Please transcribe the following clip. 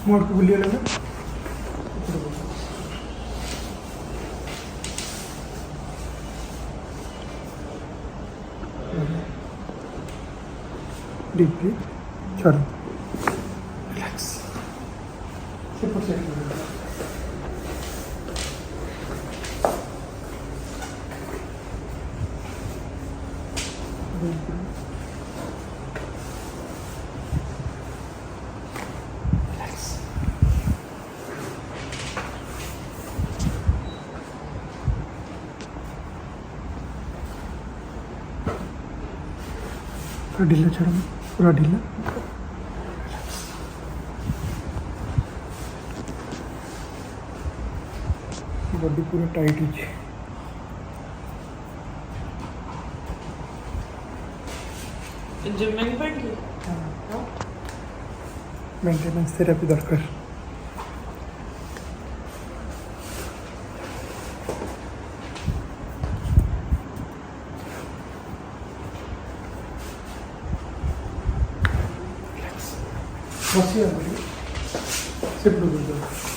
मोड़ के बुलिए लगे डीपली छोड़ो रिलैक्स सिर्फ सेट पूरा ढीला छोड़ो पूरा ढीला बॉडी पूरा टाइट है मेंटेनेंस थेरापी दरकार बसिए सिर्फ